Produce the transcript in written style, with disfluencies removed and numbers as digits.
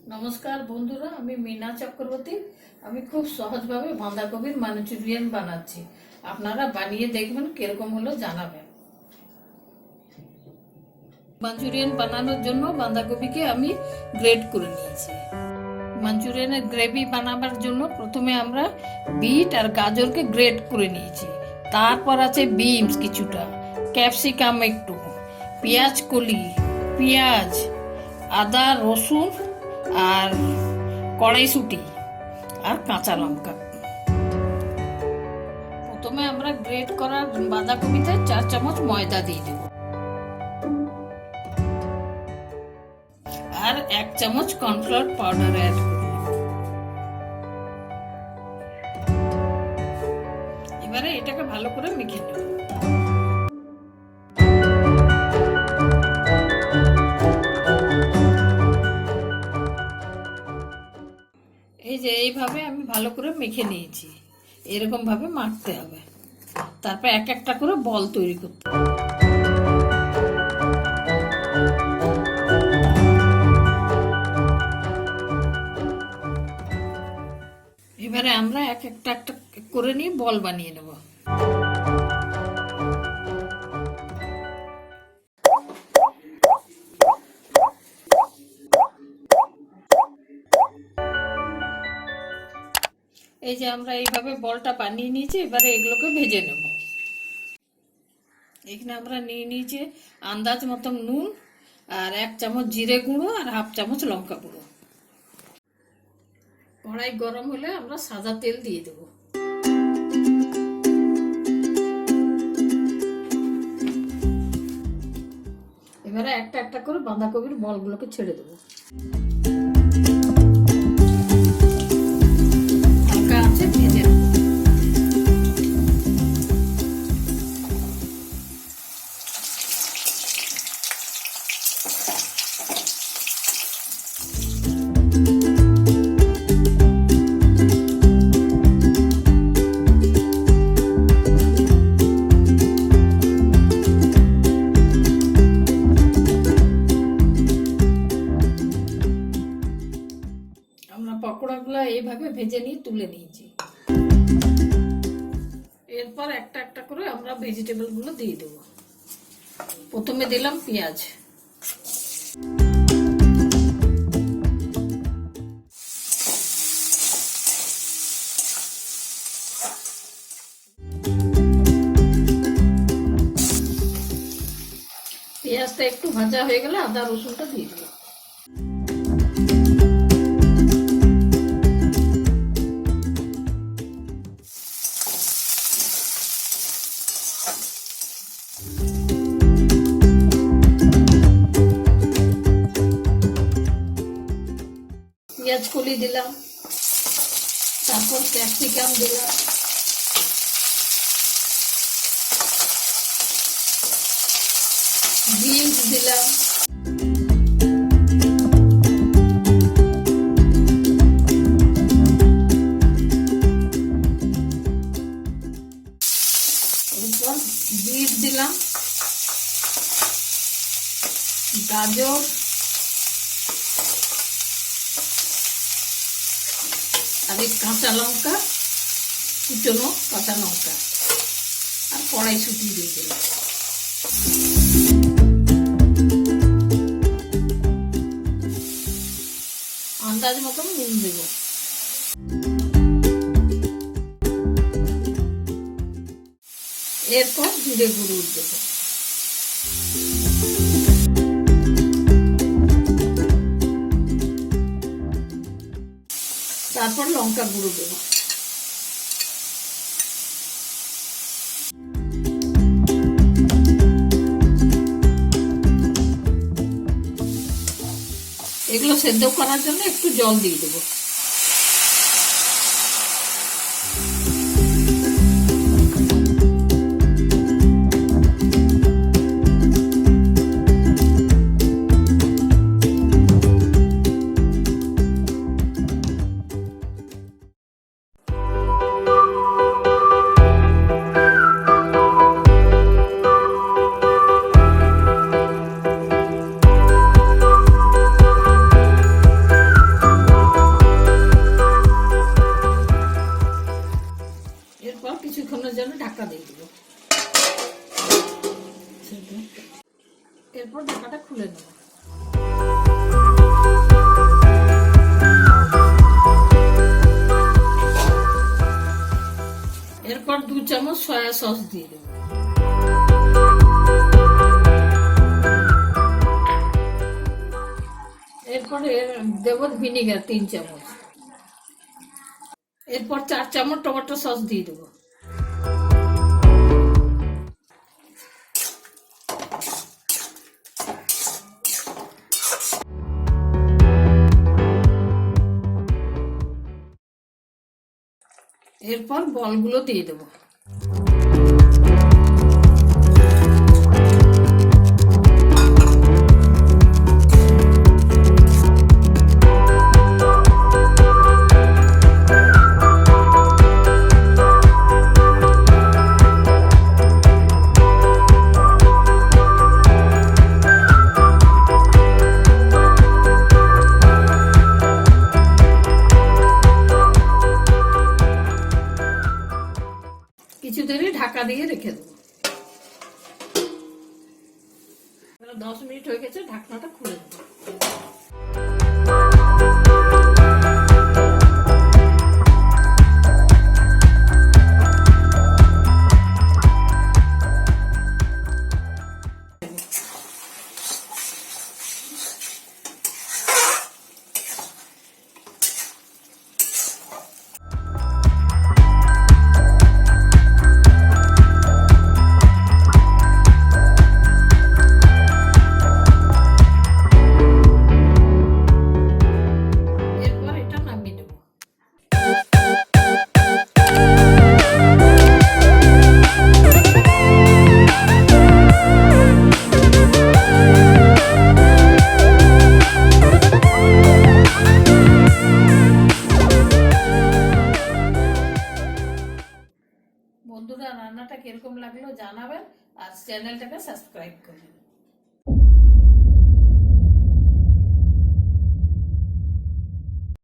नमस्कार बंधुरा आमी मीना चक्रवर्ती आमी खूब सहज भावे बांधाकपिर मांचुरियान बानाচ্ছি আপনারা বানিয়ে দেখবেন কিরকম হলো জানাবেন। মাঞ্চুরিয়ান বানানোর জন্য বাঁধাকপিকে আমি গ্রেট করে নিয়েছি। মাঞ্চুরিয়ানের গ্রেভি বানাবার জন্য প্রথমে আমরা বিট আর গাজরকে গ্রেট করে নিয়েছি। তারপর আছে বিনস কিছুটা, ক্যাপসিকাম একটু, পেঁয়াজ কলি, পেঁয়াজ, আদা রসুন আর কড়াইশুঁটি আর কাঁচা লঙ্কা। প্রথমে আমরা গ্রেট করা বাঁধাকপিতে 4 চামচ ময়দা দিয়ে দেব আর 1 চামচ কর্নফ্লাওয়ার পাউডার অ্যাড করব। এবারে এটাকে ভালো করে মেখে নেব। এই যে এইভাবে আমি ভালো করে মেখে নিয়েছি, এরকম ভাবে মাখতে হবে। তারপর এক একটা করে বল তৈরি করতে হবে। এবারে আমরা এক একটা করে নিয়ে বল বানিয়ে নেব। এই যে আমরা এইভাবে বলটা বানিয়ে নিয়েছি, এবারে এগুলোকে ভেজে নেব। এখানে আমরা নিয়ে নিয়েছি আন্দাজ মতো নুন আর 1 চামচ জিরে গুঁড়ো আর 1/2 চামচ লঙ্কা গুঁড়ো। কড়াই গরম হলে আমরা সাদা তেল দিয়ে দেব। এবারে একটা একটা করে বাঁধাকপির বলগুলোকে ছেড়ে দেবো। পকোড়াগুলো এইভাবে ভেজে নিয়ে তুলে নিয়েছি। এরপর একটা একটা করে আমরা ভেজিটেবল গুলো দিয়ে দেবো। প্রথমে দিলাম পেঁয়াজ, পেঁয়াজটা একটু ভাজা হয়ে গেলে আদা রসুনটা দিয়ে দেবো। পেঁয়াজ কলি দিলাম, তারপর ক্যাপসিকাম দিলাম, বিনস দিলাম, এরপর বিট দিলাম, গাজর, আর কাঁচা লঙ্কা, কুচনো কাঁচা লঙ্কা আর কড়াইশুঁটি দিয়ে দিলাম। আন্দাজ মতন নুন দেব। এরপর জিরে গুঁড়ো দেব। তারপর লঙ্কা গুঁড়ো দেব। এগুলো সেদ্ধ করার জন্য একটু জল দিয়ে দেবো। চামচ সয়া সস দিয়ে দেবো। এরপরে দেবো ভিনিগার 3 চামচ। এরপর 4 চামচ টমেটো সস দিয়ে দেবো। এরপর বলগুলো দিয়ে দেবো। কিছু দেরি ঢাকা দিয়ে রেখে দেবো। 10 মিনিট হয়ে গেছে, ঢাকনাটা খুলে দেবো। বন্ধুরা, রান্নাটা কিরকম লাগলো জানাবেন আর চ্যানেলটাকে সাবস্ক্রাইব করবেন।